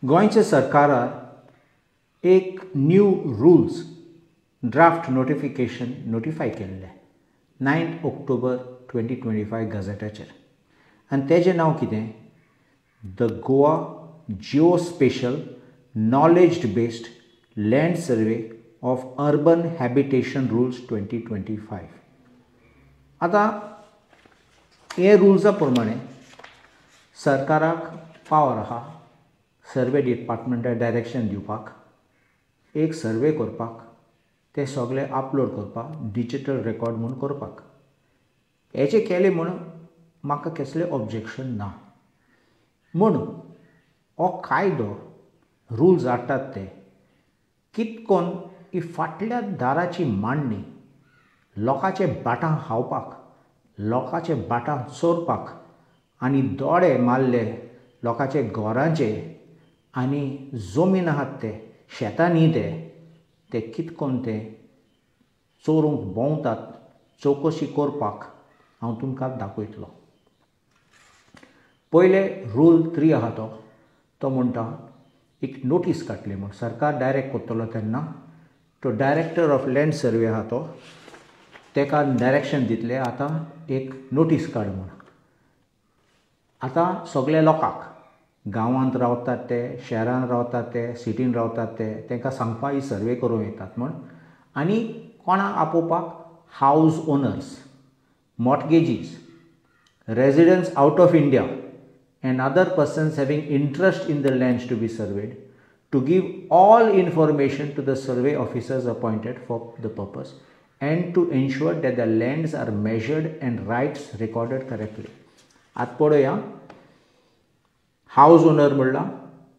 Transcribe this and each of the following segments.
गोंयच्या सरकारान एक new rules draft notification notify केल्लें 9 ऑक्टोबर 2025 गझेटाचेर आनी तेजें नांव कितें the Goa geospatial knowledge based land survey of urban habitation rules 2025. आतां हे रुल्सा प्रमाणे सरकाराक पावर आहा सर्वे डिपार्टमेंटाक डायरेक्शन दिवपाक, एक सर्वे करपाक, ते सगळे अपलोड करपाक, डिजिटल रेकॉर्ड म्हूण करपाक. हेचें केलें म्हूण म्हाका कसलें ऑब्जेक्शन ना. म्हूण हो कायदो रुल्स हाडटात ते कितकोन की फाटल्या दाराची मांडणी लोकांचे बाटां खावपाक, लोकांचे बाटां चोरपाक आनी दोळे मारले लोकांचे घरांचे आनी जमीन आहात ते शेतांनी ते कितकोन ते चोरूंक भोंवतात चवकशी करपाक हांव तुमकां दाखयतलो. पयले रूल 3 आहा तो म्हणटा एक नोटीस काडटली म्हूण सरकार डायरेक्ट करतलो तेन्ना तो डायरेक्टर ऑफ लँड सर्वे आहा तो तेका डायरेक्शन दितले आतां एक नोटीस काड म्हूण. आतां सगळे लोकांक गांवांत रावतात ते, शहरांत रावतात ते, सिटीन रावतात ते तांकां सांगपा ही सर्वे करूं येतात म्हूण. आनी कोणाक आपोवपाक house owners, mortgagees, residents out of India and other persons having interest in the lands to be surveyed to give all information to the survey officers appointed for the purpose and to ensure that the lands are measured and rights recorded correctly. आत पळोवया house owner म्हणला,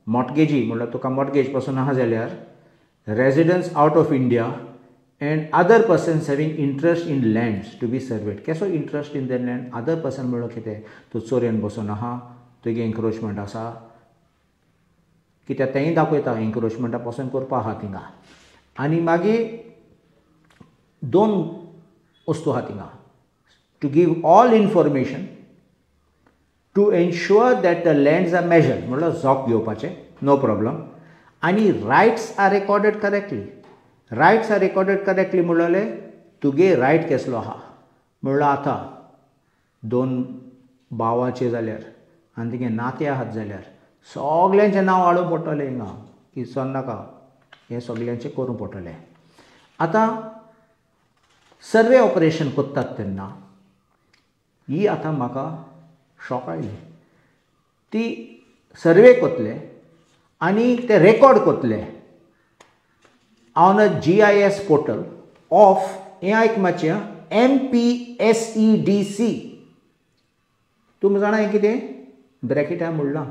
मॉर्टगेजी म्हणल्यार तुका mortgage पासून आहा जाल्यार, residents out of India and other persons having interest in lands to be surveyed. केसो interest in the land other person म्हणल्यार कितें तूं चोऱ्यान बसून आहा, तुगे एन्क्रोचमेंट आसा, कित्याक तेंय दाखयता एन्क्रोचमेंटा पासून करपा आहा थिंगा. आनी मागीर 2 वस्तू आहा थिंगा to give all information to ensure that the lands are measured म्हणल्यार झोक घेवपाचें नो प्रॉब्लम. आनी rights are recorded correctly. Rights are recorded correctly म्हणलें तुगे रायट कसलो आहा म्हणल्यार आतां 2 भावाचे जाल्यार आनी तिगे नाते आहात जाल्यार सगळ्यांचें नांव हाडूंक पडटलें हिंगा की नाका हें सगळ्यांचें करूंक पडटलें. आतां सर्वे ऑपरेशन करतात तेन्ना ही आतां म्हाका शॉक आयली. ती सर्वे करतले आनी ते रेकॉर्ड करतले on a GIS portal of हें आयक मातशें MPSEDC. तुमी जाणा हें कितें ब्रॅकेटां म्हणलां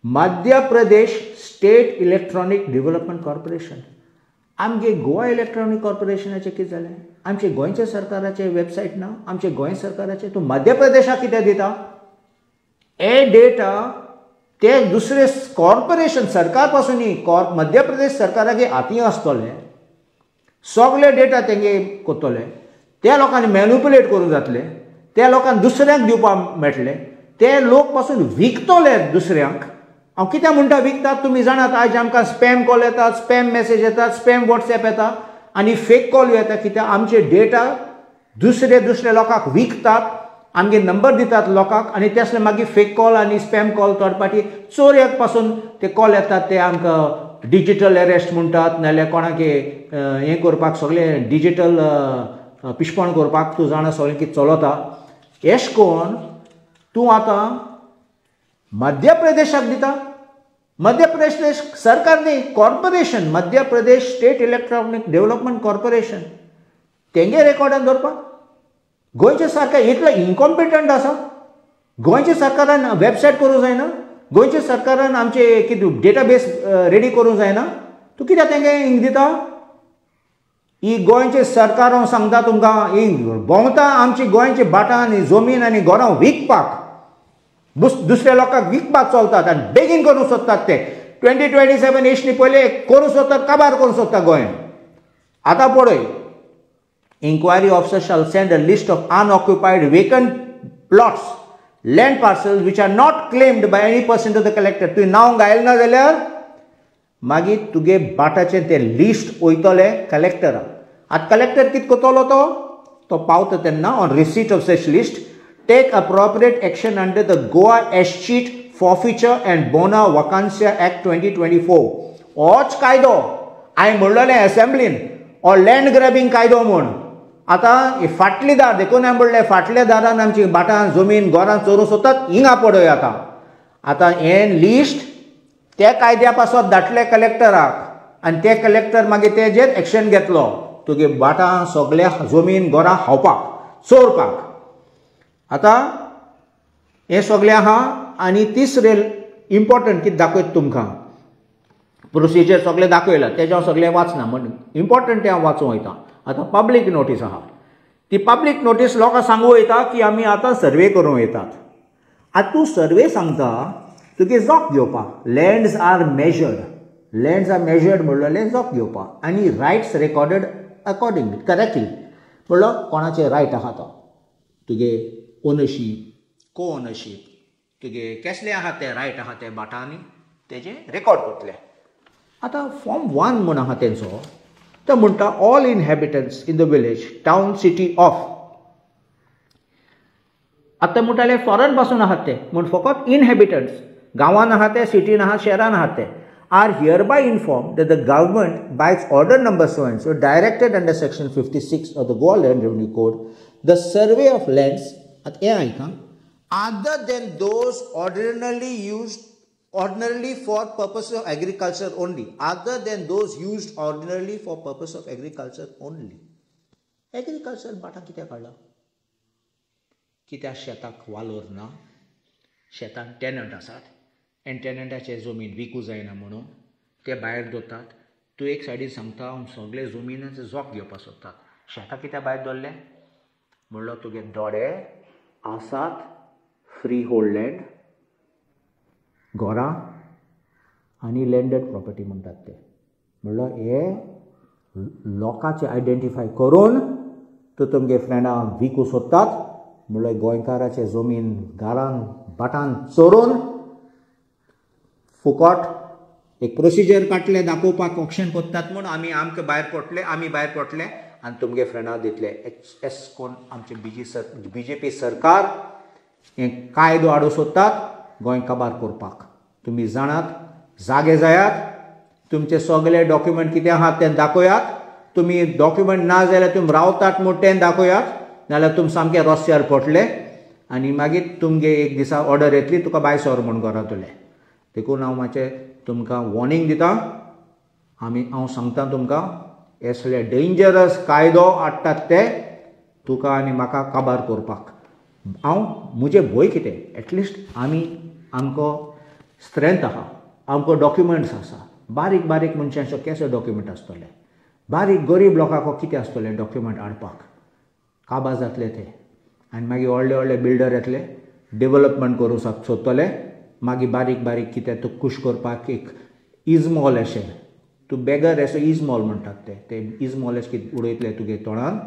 Madhya Pradesh state electronic development corporation. आमगे गोवा इलेक्ट्रॉनीक कॉर्पोरेशनाचें कितें जालें? आमचे गोंयच्या सरकाराचे वेबसायट ना, आमचे गोंय सरकाराचे तूं मध्य प्रदेशाक कितें दिता? हे डेटा ते दुसरे कॉर्पोरेशन सरकार पासून मध्य प्रदेश सरकारागे हातीं आसतले, सगळे डेटा तेंगे करतले, त्या लोकांनी मॅन्युपुलेट करूंक जातले, त्या लोकांक दुसऱ्यांक दिवपाक मेळटले, ते लोक पासून विकतले दुसऱ्यांक. हांव कित्याक म्हणटा विकतात तुमी जाणात आयज आमकां स्पॅम कॉल येतात, स्पॅम मेसेज येतात, स्पॅम वॉट्सॅप येता आनी फेक कॉल येता. कित्याक आमचे डेटा दुसरे लोकांक विकतात, आमगे नंबर दितात लोकांक आनी ते मागीर फेक कॉल आनी स्पॅम कॉल थर्ड पार्टी चोरयाक पासून ते कॉल येतात. ते आमकां डिजिटल अरेस्ट म्हणटात नाजाल्यार कोणाक हें करपाक सगळें डिजिटल पिशपण करपाक तूं जाणा सगळें कितें चलता. एश कोन्न तूं आतां मध्य प्रदेशाक दिता. मध्य प्रदेश सरकार न्ही corporation, Madhya Pradesh state electronic development corporation तेंगे रेकॉर्डान दवरपाक. गोंयचे सरकार इतलो इनकॉम्पिटंट आसा? गोंयच्या सरकारान वेबसायट करूंक जायना? गोंयच्या सरकारान आमचे कितें डेटाबेस रेडी करूंक जायना? तूं कित्याक तेंगे हिंग दिता? ही गोंयचे सरकार हांव सांगता तुमकां ही भोंवता आमची गोंयची बाटां आनी जमीन आनी घरां विकपाक, दुसऱ्या लोकांक विकपाक चलतात आनी बेगीन करूंक सोदतात. ते 2027 एशनी पयले करूंक सोदतात, काबार करूंक सोदता गोंयान. आतां पळय inquiry officer shall send a list of unoccupied vacant plots land parcels which are not claimed by any person to the collector. तुवें नांव घायल ना जाल्यार मागीर तुगे बाटाचें तें लिस्ट वयतलें कलेक्टराक. आतां कलेक्टर कितें करतलो तो पावता तेन्ना on receipt of such list take appropriate action under the Goa escheat forfeiture and bona vacantia act 2024. होच कायदो हांवें म्हणलोलें असेंब्लीन हो लँड ग्रॅबिंग कायदो म्हूण. आतां फाटली दार देखून हांवें म्हणलें फाटल्या दारान आमची बाटां जमीन घरां चोरूं सोदतात हिंगा पडय. आतां हें लिस्ट त्या कायद्या पासत धाडटले कलेक्टराक आनी ते कलेक्टर मागीर तेजेर एक्शन घेतलो तुगे बाटां सगळ्या जमीन घरां खावपाक चोरपाक. आतां हें सगळें आहा आनी तिसरें इम्पॉर्टंट कितें दाखयता तुमकां प्रोसिजर सगळें दाखयलां तेजें हांव सगळें वाचना म्हण इम्पॉर्टंट तें हांव वाचूं वयता. आतां पब्लीक नोटीस आहा ती पब्लीक नोटीस लोकांक सांगूं वयता की आमी आतां सर्वे करूं येतात. आतां तूं सर्वे सांगता तुगे जोक घेवपाक लँड्स आर मेजर्ड म्हणलें जोक घेवपाक आनी रायट्स रेकॉर्डेड अकॉर्डिंगली करेक्टली म्हणलो कोणाचे रायट आहा तो तुगे ओनरशीप को ओनरशीप तुगे कसले आहा ते रायट आहा ते बाटांनी तेजे रेकॉर्ड करतले. आतां फॉर्म 1 म्हूण आहा तेंचो तो म्हणटा all inhabitants in the village town city of. आतां म्हणटाले फॉरेन पासून आहात ते म्हूण फकत इनहॅबिटंट्स गांवान आहात ते सिटीन आहात शहरान आहात ते are hereby inform that the government by its order number so and so directed under section 56 of the Goa land revenue code the survey of lands आतां हें आयका other than those ordinarily for purpose of agriculture only, other than those used ordinarily for purpose of agriculture only. Agriculture बाटा कित्याक काडला? कित्याक शेताक वालोर ना, शेतान टेनंट आसात आनी टेनंटाचे जमीन विकूं जायना म्हणून ते भायर दवरतात. तूं एक सायडीन सांगता हांव सगळे जमिनीचे जोक घेवपाक सोदतात. शेतां कित्याक भायर दवरलें? म्हणलो तुगे दोडे आसात फ्री होल्ड लँड घरां आनी लँडेड प्रॉपर्टी म्हणटात ते. म्हणलो हे लोकांचे आयडेंटिफाय करून तो तुमगे फ्रेंडांक विकूं सोदतात. म्हणलो गोंयकाराचे जमीन घरान बाटान चोरून फुकट एक प्रोसिजर काडले दाखोवपाक ऑप्शन कोत्तात म्हूण आमी आमकां भायर पडटले आनी तुमगे फ्रेंडाक दितले. एस कोण आमचे BJP सरकार हे कायदो हाडूं सोदतात गोंय काबार करपाक. तुमी जाणात जागे जायात तुमचे सगळे डॉक्युमेंट कितें आहात तें दाखयात. तुमी डॉक्युमेंट ना जाल्यार तुमी रावतात म्हूण तें दाखयात नाल्यार तुमी सामके रस्त्यार पडटले आनी मागीर तुमगे एक दिसा ऑर्डर येतली तुका भायर सर म्हूण घरांतले. देखून हांव मातशें तुमकां वॉर्निंग दिता. हांव सांगता तुमकां असले डेंजरस कायदो हाडटात ते तुका आनी म्हाका काबार करपाक. हांव म्हजें भंय कितें एटलिस्ट आमकां स्ट्रेंथ आहा आमकां डॉक्युमेंट्स आसा. बारीक बारीक मनशांचो केसो डॉक्युमेंट आसतले बारीक गरीब लोकांक कितें आसतलें डॉक्युमेंट हाडपाक काबार जातले ते आनी मागीर व्हडले बिल्डर येतले डेव्हलपमेंट करूं सोदतले. मागीर बारीक बारीक कितें तूं खूश करपाक एक इजमॉल अशें तूं बेगर असो इजमॉल म्हणटात ते इजमॉल अशें कितें उडयतले तुगे तोंडान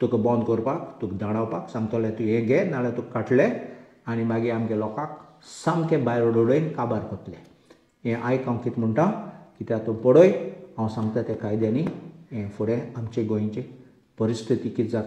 तुका बंद करपाक तुका धाडवपाक सांगतले तूं हें घे नाल्यार तुका काटले आनी मागीर आमगे लोकांक सामकें भायर उडोवन काबार करतले. हें आयक हांव कितें म्हणटा कित्याक तूं पळय हांव सांगता त्या कायद्यांनी हें फुडें आमचे गोंयची परिस्थिती कितें जाता